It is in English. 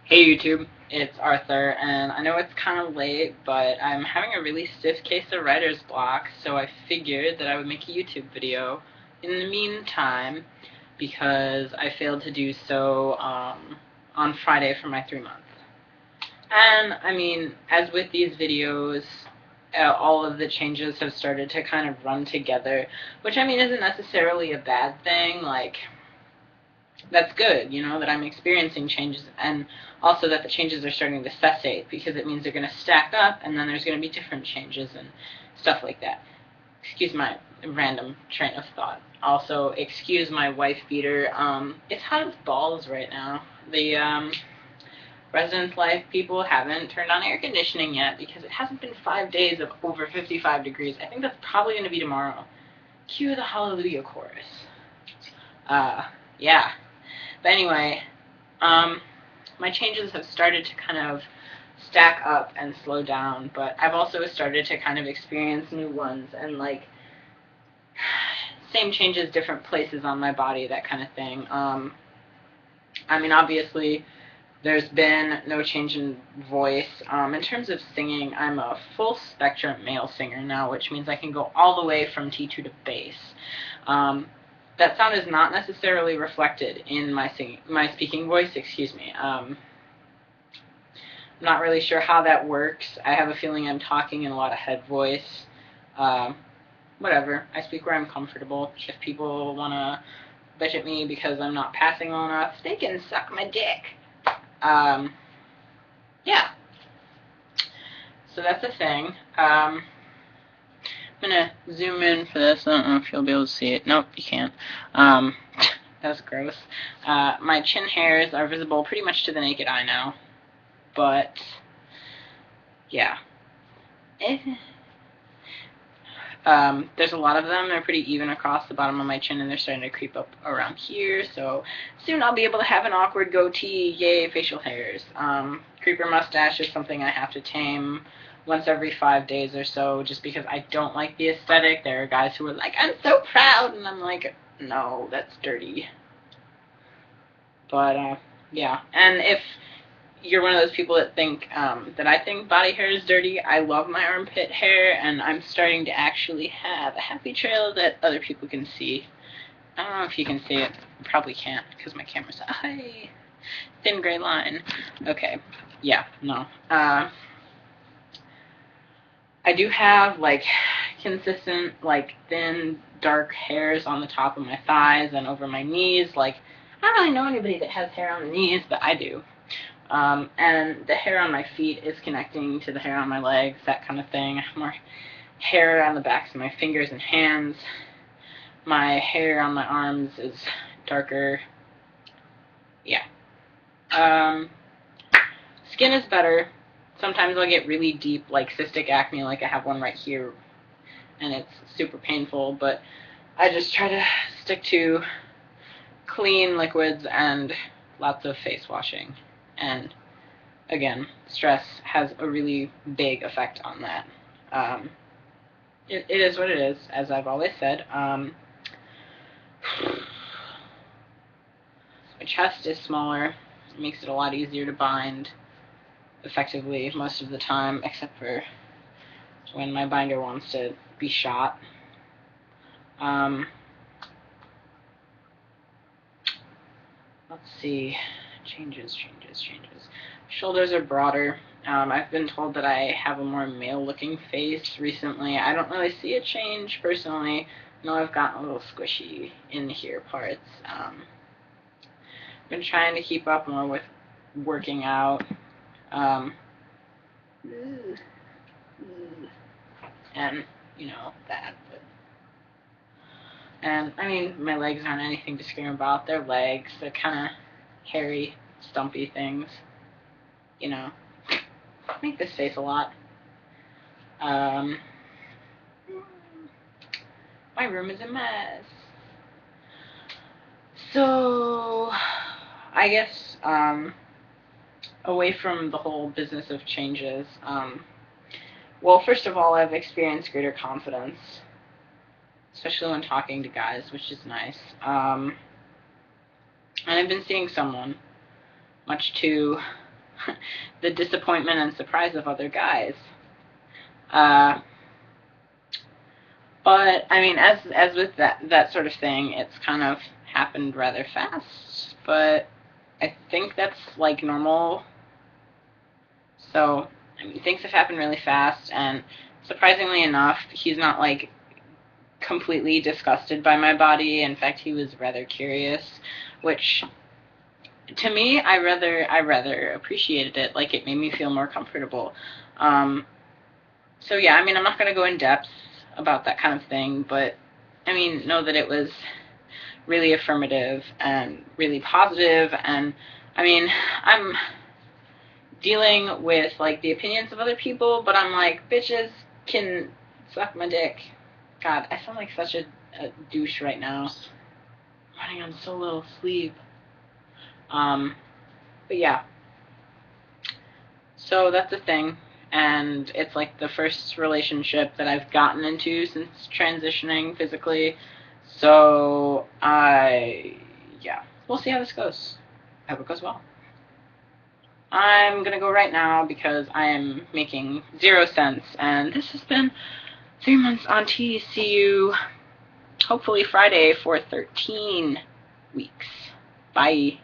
Hey YouTube, it's Arthur, and I know it's kind of late, but I'm having a really stiff case of writer's block, so I figured that I would make a YouTube video in the meantime, because I failed to do so on Friday for my 3 months. And, I mean, as with these videos, all of the changes have started to kind of run together, which, I mean, isn't necessarily a bad thing. Like, that's good, you know, that I'm experiencing changes, and also that the changes are starting to cessate, because it means they're going to stack up, and then there's going to be different changes and stuff like that. Excuse my random train of thought. Also, excuse my wife beater. It's hot as balls right now. The residence life people haven't turned on air conditioning yet, because it hasn't been 5 days of over 55 degrees. I think that's probably going to be tomorrow. Cue the Hallelujah chorus. Yeah. But anyway, my changes have started to kind of stack up and slow down, but I've also started to kind of experience new ones, and like, same changes, different places on my body, that kind of thing. I mean, obviously, there's been no change in voice. In terms of singing, I'm a full spectrum male singer now, which means I can go all the way from T2 to bass. That sound is not necessarily reflected in my speaking voice, excuse me. I'm not really sure how that works. I have a feeling I'm talking in a lot of head voice. Whatever. I speak where I'm comfortable. If people want to bitch at me because I'm not passing well enough, they can suck my dick. Yeah. So that's a thing. I'm going to zoom in for this. I don't know if you'll be able to see it. Nope, you can't. That's gross. My chin hairs are visible pretty much to the naked eye now. But, yeah. There's a lot of them. They're pretty even across the bottom of my chin, and they're starting to creep up around here. So soon I'll be able to have an awkward goatee. Yay, facial hairs. Creeper mustache is something I have to tame once every 5 days or so, just because I don't like the aesthetic. There are guys who are like, I'm so proud, and I'm like, no, that's dirty. But, yeah. And if you're one of those people that think that I think body hair is dirty, I love my armpit hair, and I'm starting to actually have a happy trail that other people can see. I don't know if you can see it. You probably can't, because my camera's high. Thin gray line. Okay. Yeah, no. I do have, like, consistent, like, thin, dark hairs on the top of my thighs and over my knees. Like, I don't really know anybody that has hair on the knees, but I do. And the hair on my feet is connecting to the hair on my legs, that kind of thing. I have more hair on the backs of my fingers and hands. My hair on my arms is darker. Yeah. Skin is better. Sometimes I'll get really deep, like cystic acne, like I have one right here, and it's super painful, but I just try to stick to clean liquids and lots of face washing. And again, stress has a really big effect on that. It is what it is, as I've always said. My chest is smaller. It makes it a lot easier to bind effectively most of the time, except for when my binder wants to be shot. Let's see. Changes. Shoulders are broader. I've been told that I have a more male-looking face recently. I don't really see a change, personally. No, I've gotten a little squishy in here parts. I've been trying to keep up more with working out. And, you know, that. And, I mean, my legs aren't anything to scream about. They're legs. They're kind of hairy, stumpy things. You know, I make this face a lot. My room is a mess. So, I guess, away from the whole business of changes, well, first of all, I've experienced greater confidence, especially when talking to guys, which is nice. And I've been seeing someone, much to the disappointment and surprise of other guys. But I mean, as with that sort of thing, it's kind of happened rather fast. But I think that's like normal. So I mean, things have happened really fast, and surprisingly enough, he's not like completely disgusted by my body. In fact, he was rather curious, which to me, I rather appreciated it. Like, it made me feel more comfortable. So yeah, I mean, I'm not going to go in depth about that kind of thing, but I mean, know that it was really affirmative and really positive. And I mean, I'm dealing with like the opinions of other people, but I'm like, bitches can suck my dick. God, I sound like such a douche right now. I'm running on so little sleep. But yeah. So that's the thing. And it's like the first relationship that I've gotten into since transitioning physically. So yeah, we'll see how this goes. I hope it goes well. I'm gonna go right now because I am making 0 cents, and this has been 3 months on T. See you hopefully Friday for 13 weeks. Bye.